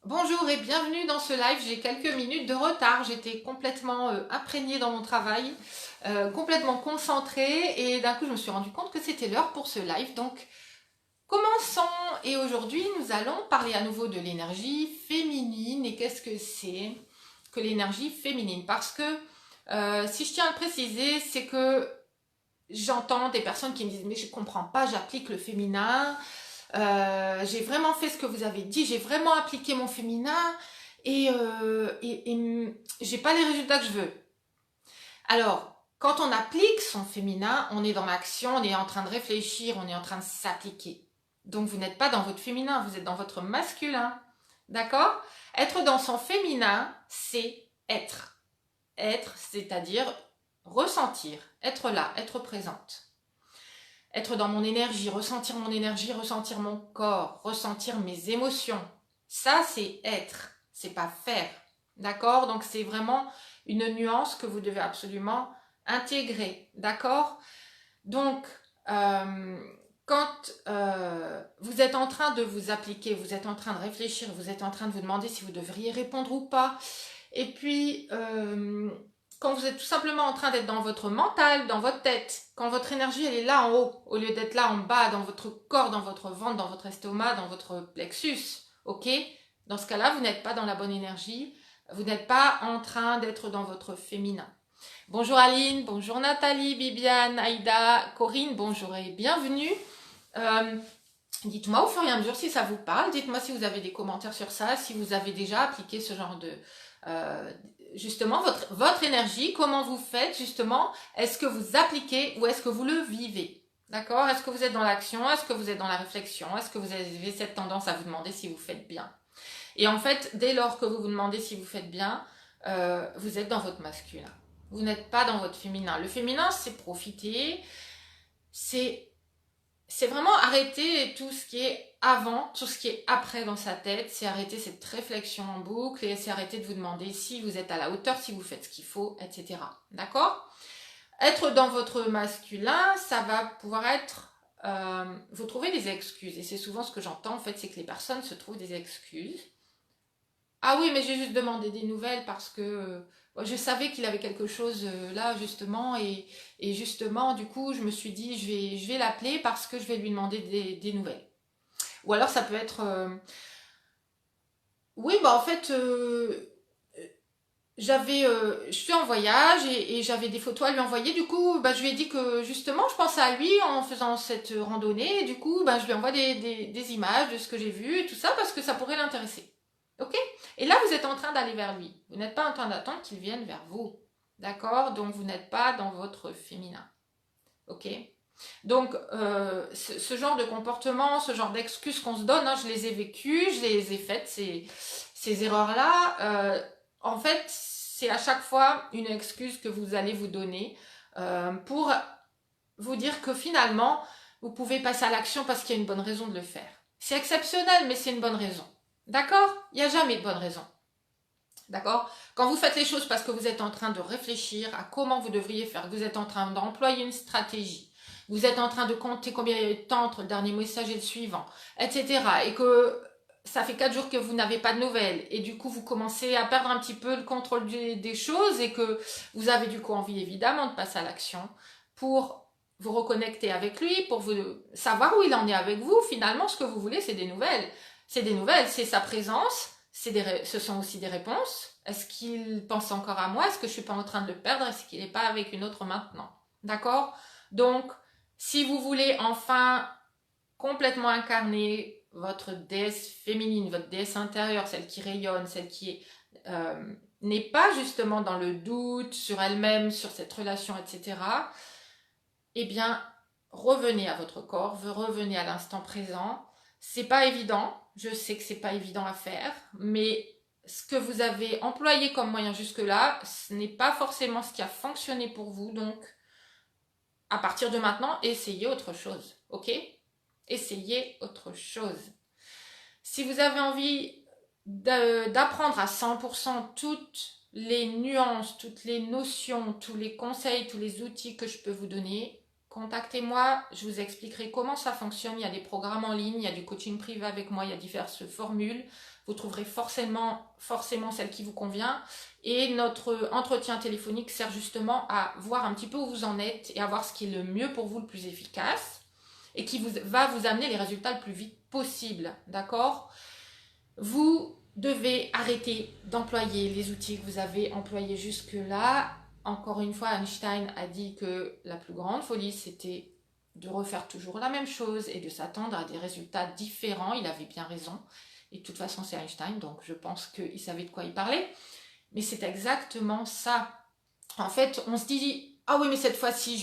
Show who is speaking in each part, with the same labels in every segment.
Speaker 1: Bonjour et bienvenue dans ce live. J'ai quelques minutes de retard. J'étais complètement imprégnée dans mon travail, complètement concentrée et d'un coup je me suis rendu compte que c'était l'heure pour ce live. Donc commençons et aujourd'hui nous allons parler à nouveau de l'énergie féminine et qu'est-ce que c'est que l'énergie féminine. Parce que si je tiens à le préciser, c'est que j'entends des personnes qui me disent mais je comprends pas, j'applique le féminin. J'ai vraiment fait ce que vous avez dit, j'ai vraiment appliqué mon féminin et j'ai pas les résultats que je veux. Alors, quand on applique son féminin, on est dans l'action, on est en train de réfléchir, on est en train de s'appliquer. Donc vous n'êtes pas dans votre féminin, vous êtes dans votre masculin. D'accord? Être dans son féminin, c'est être. Être, c'est-à-dire ressentir, être là, être présente. Être dans mon énergie, ressentir mon corps, ressentir mes émotions. Ça, c'est être, c'est pas faire. D'accord? Donc, c'est vraiment une nuance que vous devez absolument intégrer. D'accord? Donc, quand vous êtes en train de vous appliquer, vous êtes en train de réfléchir, vous êtes en train de vous demander si vous devriez répondre ou pas, et puis quand vous êtes tout simplement en train d'être dans votre mental, dans votre tête, quand votre énergie elle est là en haut, au lieu d'être là en bas, dans votre corps, dans votre ventre, dans votre estomac, dans votre plexus, ok? Dans ce cas-là, vous n'êtes pas dans la bonne énergie, vous n'êtes pas en train d'être dans votre féminin. Bonjour Aline, bonjour Nathalie, Bibiane, Aïda, Corinne, bonjour et bienvenue. Euh, Dites-moi au fur et à mesure si ça vous parle, dites-moi si vous avez des commentaires sur ça, si vous avez déjà appliqué ce genre de... euh, justement, votre énergie, comment vous faites justement, est-ce que vous appliquez ou est-ce que vous le vivez? D'accord? Est-ce que vous êtes dans l'action? Est-ce que vous êtes dans la réflexion? Est-ce que vous avez cette tendance à vous demander si vous faites bien? Et en fait, dès lors que vous vous demandez si vous faites bien, vous êtes dans votre masculin. Vous n'êtes pas dans votre féminin. Le féminin, c'est profiter, c'est vraiment arrêter tout ce qui est avant, tout ce qui est après dans sa tête, c'est arrêter cette réflexion en boucle et c'est arrêter de vous demander si vous êtes à la hauteur, si vous faites ce qu'il faut, etc. D'accord? Être dans votre masculin, ça va pouvoir être... vous trouvez des excuses et c'est souvent ce que j'entends en fait, c'est que les personnes se trouvent des excuses. Ah oui, mais j'ai juste demandé des nouvelles parce que je savais qu'il avait quelque chose là justement et justement du coup je me suis dit je vais l'appeler parce que je vais lui demander des nouvelles. Ou alors ça peut être oui bah en fait je suis en voyage et j'avais des photos à lui envoyer. Du coup, bah, je lui ai dit que justement, je pensais à lui en faisant cette randonnée. Et du coup, bah, je lui envoie des images de ce que j'ai vu et tout ça parce que ça pourrait l'intéresser. Ok? Et là, vous êtes en train d'aller vers lui. Vous n'êtes pas en train d'attendre qu'il vienne vers vous. D'accord? Donc, vous n'êtes pas dans votre féminin. Ok? Donc, ce genre de comportement, ce genre d'excuses qu'on se donne, hein, je les ai vécues, je les ai faites, ces erreurs-là. En fait, c'est à chaque fois une excuse que vous allez vous donner pour vous dire que finalement, vous pouvez passer à l'action parce qu'il y a une bonne raison de le faire. C'est exceptionnel, mais c'est une bonne raison. D'accord? Il n'y a jamais de bonne raison. D'accord? Quand vous faites les choses parce que vous êtes en train de réfléchir à comment vous devriez faire, que vous êtes en train d'employer une stratégie, vous êtes en train de compter combien il y a eu de temps entre le dernier message et le suivant, etc. Et que ça fait 4 jours que vous n'avez pas de nouvelles et du coup vous commencez à perdre un petit peu le contrôle des choses et que vous avez du coup envie évidemment de passer à l'action pour vous reconnecter avec lui, pour vous savoir où il en est avec vous. Finalement, ce que vous voulez, c'est des nouvelles. C'est des nouvelles, c'est sa présence, ce sont aussi des réponses. Est-ce qu'il pense encore à moi? Est-ce que je suis pas en train de le perdre? Est-ce qu'il n'est pas avec une autre maintenant? D'accord? Donc, si vous voulez enfin complètement incarner votre déesse féminine, votre déesse intérieure, celle qui rayonne, celle qui n'est pas justement dans le doute sur elle-même, sur cette relation, etc., eh bien, revenez à votre corps, revenez à l'instant présent. C'est pas évident, je sais que c'est pas évident à faire, mais ce que vous avez employé comme moyen jusque-là, ce n'est pas forcément ce qui a fonctionné pour vous, donc à partir de maintenant, essayez autre chose, ok? Essayez autre chose. Si vous avez envie d'apprendre à 100% toutes les nuances, toutes les notions, tous les conseils, tous les outils que je peux vous donner, contactez-moi, je vous expliquerai comment ça fonctionne. Il y a des programmes en ligne, il y a du coaching privé avec moi, il y a diverses formules. vous trouverez forcément celle qui vous convient. Et notre entretien téléphonique sert justement à voir un petit peu où vous en êtes et à voir ce qui est le mieux pour vous, le plus efficace, et qui va vous amener les résultats le plus vite possible, d'accord? Vous devez arrêter d'employer les outils que vous avez employés jusque-là. Encore une fois, Einstein a dit que la plus grande folie, c'était de refaire toujours la même chose et de s'attendre à des résultats différents. Il avait bien raison. Et de toute façon, c'est Einstein, donc je pense qu'il savait de quoi il parlait. Mais c'est exactement ça. En fait, on se dit, ah oui, mais cette fois-ci,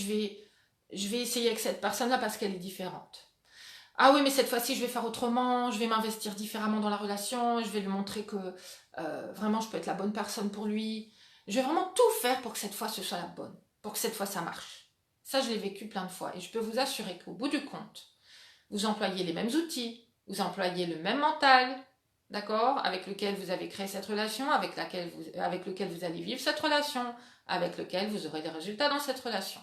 Speaker 1: je vais essayer avec cette personne-là parce qu'elle est différente. Ah oui, mais cette fois-ci, je vais faire autrement, je vais m'investir différemment dans la relation, je vais lui montrer que vraiment, je peux être la bonne personne pour lui. Je vais vraiment tout faire pour que cette fois, ce soit la bonne, pour que cette fois, ça marche. Ça, je l'ai vécu plein de fois. Et je peux vous assurer qu'au bout du compte, vous employez les mêmes outils, vous employez le même mental, d'accord, avec lequel vous avez créé cette relation, avec lequel vous allez vivre cette relation, avec lequel vous aurez des résultats dans cette relation.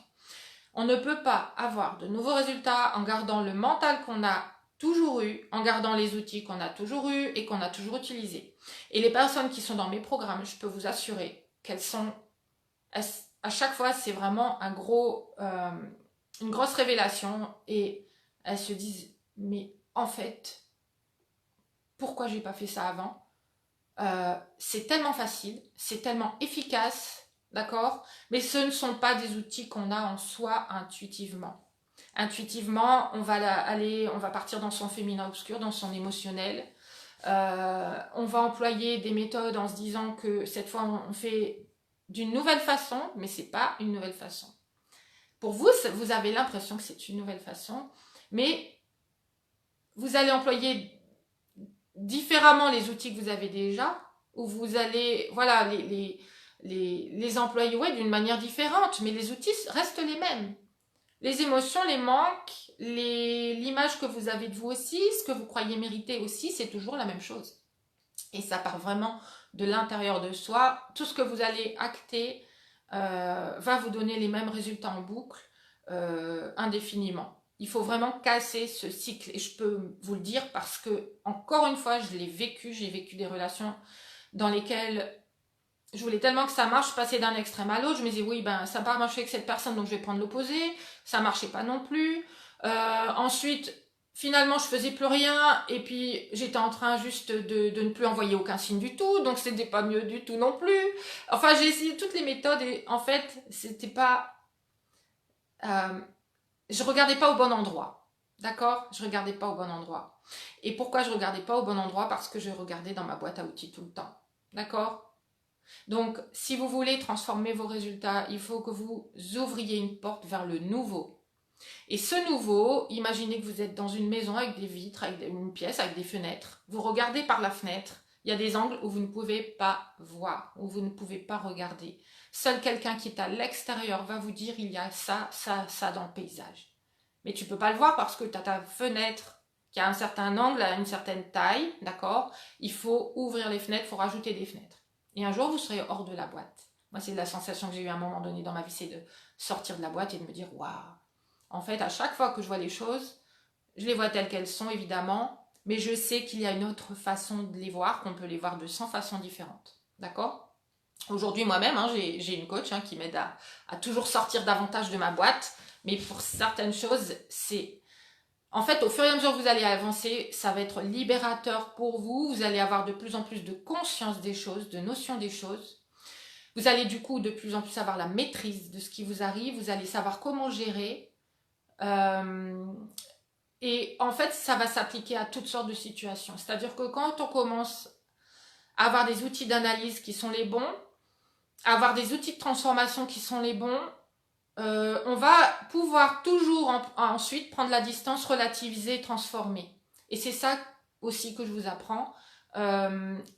Speaker 1: On ne peut pas avoir de nouveaux résultats en gardant le mental qu'on a toujours eu, en gardant les outils qu'on a toujours eu et qu'on a toujours utilisés. Et les personnes qui sont dans mes programmes, je peux vous assurer qu'elles sont, à chaque fois, c'est vraiment une grosse révélation et elles se disent, mais en fait, pourquoi j'ai pas fait ça avant? C'est tellement facile, c'est tellement efficace. D'accord? Mais ce ne sont pas des outils qu'on a en soi intuitivement. Intuitivement, on va partir dans son féminin obscur, dans son émotionnel. On va employer des méthodes en se disant que cette fois, on fait d'une nouvelle façon, mais c'est pas une nouvelle façon. Pour vous, vous avez l'impression que c'est une nouvelle façon, mais vous allez employer différemment les outils que vous avez déjà, ou vous allez, voilà, les employer d'une manière différente, mais les outils restent les mêmes. Les émotions, les manques, l'image que vous avez de vous aussi, ce que vous croyez mériter aussi, c'est toujours la même chose. Et ça part vraiment de l'intérieur de soi. Tout ce que vous allez acter va vous donner les mêmes résultats en boucle indéfiniment. Il faut vraiment casser ce cycle. Et je peux vous le dire parce que, encore une fois, je l'ai vécu. J'ai vécu des relations dans lesquelles je voulais tellement que ça marche, je passais d'un extrême à l'autre. Je me disais, oui, ben, ça n'a pas marché avec cette personne, donc je vais prendre l'opposé. Ça ne marchait pas non plus. Ensuite, finalement, je faisais plus rien. Et puis, j'étais en train juste de ne plus envoyer aucun signe du tout. Donc, c'était pas mieux du tout non plus. Enfin, j'ai essayé toutes les méthodes et en fait, c'était pas... je regardais pas au bon endroit. D'accord? Je regardais pas au bon endroit. Et pourquoi je regardais pas au bon endroit? Parce que je regardais dans ma boîte à outils tout le temps. D'accord? Donc, si vous voulez transformer vos résultats, il faut que vous ouvriez une porte vers le nouveau. Et ce nouveau, imaginez que vous êtes dans une maison avec des vitres, avec une pièce, avec des fenêtres. Vous regardez par la fenêtre. Il y a des angles où vous ne pouvez pas voir, où vous ne pouvez pas regarder. Seul quelqu'un qui est à l'extérieur va vous dire il y a ça, ça, ça dans le paysage. Mais tu ne peux pas le voir parce que tu as ta fenêtre qui a un certain angle, à une certaine taille, d'accord? Il faut ouvrir les fenêtres, il faut rajouter des fenêtres. Et un jour, vous serez hors de la boîte. Moi, c'est la sensation que j'ai eue à un moment donné dans ma vie, c'est de sortir de la boîte et de me dire, waouh, en fait, à chaque fois que je vois les choses, je les vois telles qu'elles sont, évidemment, mais je sais qu'il y a une autre façon de les voir, qu'on peut les voir de 100 façons différentes. D'accord? Aujourd'hui, moi-même, j'ai une coach qui m'aide à toujours sortir davantage de ma boîte, mais pour certaines choses, c'est... En fait, au fur et à mesure que vous allez avancer, ça va être libérateur pour vous. Vous allez avoir de plus en plus de conscience des choses, de notion des choses. Vous allez du coup de plus en plus avoir la maîtrise de ce qui vous arrive. Vous allez savoir comment gérer. Et en fait, ça va s'appliquer à toutes sortes de situations. C'est-à-dire que quand on commence à avoir des outils d'analyse qui sont les bons, à avoir des outils de transformation qui sont les bons, on va pouvoir toujours ensuite prendre la distance, relativiser, transformer. Et c'est ça aussi que je vous apprends.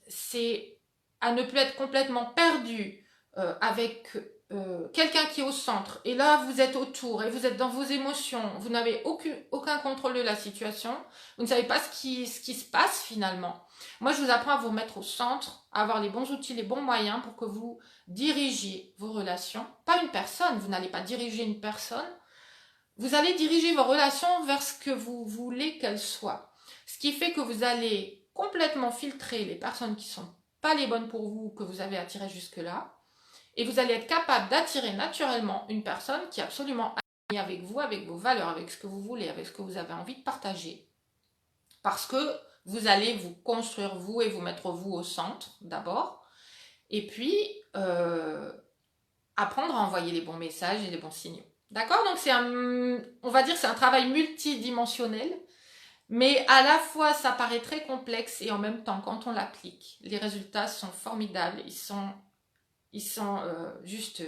Speaker 1: C'est à ne plus être complètement perdu avec quelqu'un qui est au centre. Et là, vous êtes autour et vous êtes dans vos émotions. Vous n'avez aucun contrôle de la situation. Vous ne savez pas ce qui se passe finalement. Moi, je vous apprends à vous mettre au centre, à avoir les bons outils, les bons moyens pour que vous dirigiez vos relations. Pas une personne, vous n'allez pas diriger une personne. Vous allez diriger vos relations vers ce que vous voulez qu'elles soient. Ce qui fait que vous allez complètement filtrer les personnes qui sont pas les bonnes pour vous, que vous avez attirées jusque-là, et vous allez être capable d'attirer naturellement une personne qui est absolument alignée avec vous, avec vos valeurs, avec ce que vous voulez, avec ce que vous avez envie de partager. Parce que vous allez vous construire vous et vous mettre vous au centre d'abord, et puis apprendre à envoyer les bons messages et les bons signaux. D'accord? Donc on va dire c'est un travail multidimensionnel, mais à la fois ça paraît très complexe et en même temps quand on l'applique, les résultats sont formidables, ils sont juste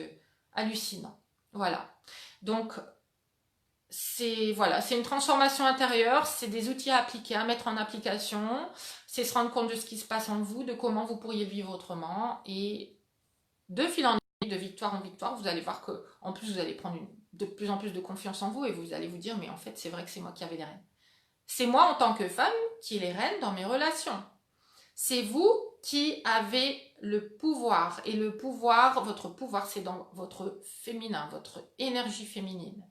Speaker 1: hallucinants. Voilà. Donc c'est une transformation intérieure, c'est des outils à appliquer, à mettre en application, c'est se rendre compte de ce qui se passe en vous, de comment vous pourriez vivre autrement, et de fil en aiguille, de victoire en victoire, vous allez voir que en plus vous allez prendre de plus en plus de confiance en vous et vous allez vous dire mais en fait c'est vrai que c'est moi qui avais les rênes. C'est moi en tant que femme qui ai les rênes dans mes relations. C'est vous qui avez le pouvoir, et le pouvoir, votre pouvoir c'est dans votre féminin, votre énergie féminine.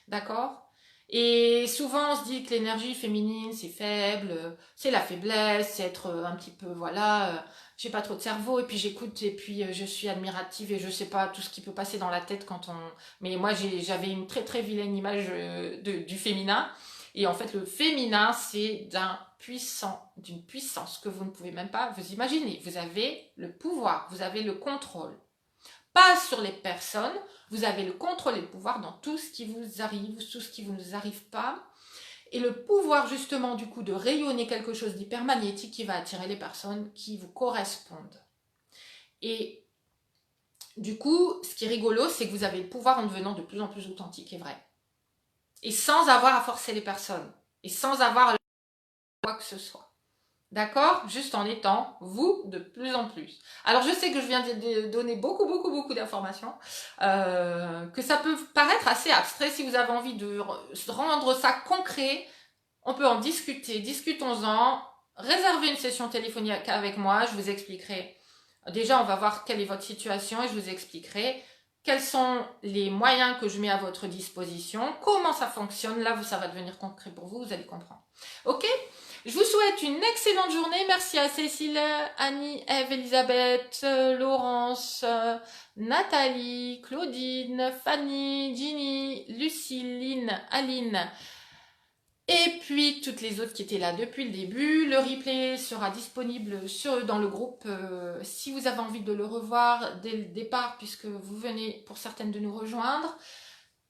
Speaker 1: D'accord? Et souvent, on se dit que l'énergie féminine, c'est faible, c'est la faiblesse, c'est être un petit peu, voilà, j'ai pas trop de cerveau, et puis j'écoute, et puis je suis admirative, et je sais pas tout ce qui peut passer dans la tête quand on... Mais moi, j'avais une très très vilaine image du féminin, et en fait, le féminin, c'est d'une puissance que vous ne pouvez même pas vous imaginer. Vous avez le pouvoir, vous avez le contrôle. Pas sur les personnes, vous avez le contrôle et le pouvoir dans tout ce qui vous arrive, tout ce qui ne vous arrive pas. Et le pouvoir justement du coup de rayonner quelque chose d'hypermagnétique qui va attirer les personnes qui vous correspondent. Et du coup, ce qui est rigolo, c'est que vous avez le pouvoir en devenant de plus en plus authentique et vrai. Et sans avoir à forcer les personnes. Et sans avoir quoi que ce soit. D'accord? Juste en étant vous de plus en plus. Alors je sais que je viens de donner beaucoup d'informations, que ça peut paraître assez abstrait. Si vous avez envie de rendre ça concret, on peut en discuter. Discutons-en. Réservez une session téléphonique avec moi. Je vous expliquerai. Déjà, on va voir quelle est votre situation et je vous expliquerai quels sont les moyens que je mets à votre disposition, comment ça fonctionne. Là, ça va devenir concret pour vous, vous allez comprendre. Ok? Je vous souhaite une excellente journée. Merci à Cécile, Annie, Eve, Elisabeth, Laurence, Nathalie, Claudine, Fanny, Ginny, Luciline, Aline et puis toutes les autres qui étaient là depuis le début. Le replay sera disponible dans le groupe si vous avez envie de le revoir dès le départ puisque vous venez pour certaines de nous rejoindre.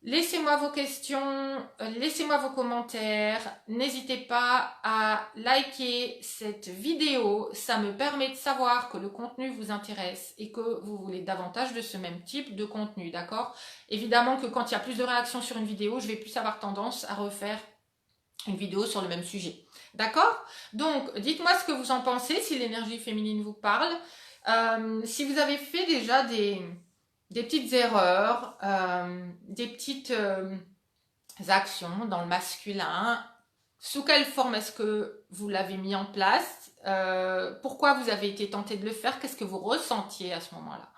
Speaker 1: Laissez-moi vos questions, laissez-moi vos commentaires, n'hésitez pas à liker cette vidéo, ça me permet de savoir que le contenu vous intéresse et que vous voulez davantage de ce même type de contenu, d'accord? Évidemment que quand il y a plus de réactions sur une vidéo, je vais plus avoir tendance à refaire une vidéo sur le même sujet, d'accord? Donc, dites-moi ce que vous en pensez, si l'énergie féminine vous parle, si vous avez fait déjà des petites erreurs, des petites actions dans le masculin. Sous quelle forme est-ce que vous l'avez mis en place? Pourquoi vous avez été tenté de le faire? Qu'est-ce que vous ressentiez à ce moment-là?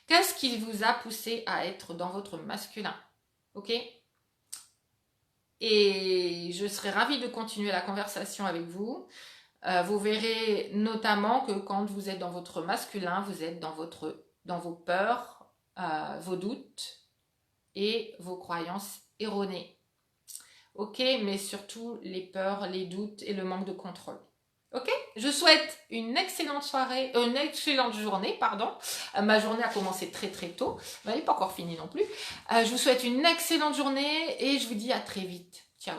Speaker 1: Qu'est-ce qui vous a poussé à être dans votre masculin? Ok? Et je serais ravie de continuer la conversation avec vous. Vous verrez notamment que quand vous êtes dans votre masculin, vous êtes dans vos peurs, vos doutes et vos croyances erronées. Ok, mais surtout les peurs, les doutes et le manque de contrôle. Ok, je souhaite une excellente soirée, une excellente journée, pardon. Ma journée a commencé très tôt, mais elle n'est pas encore finie non plus. Je vous souhaite une excellente journée et je vous dis à très vite. Ciao.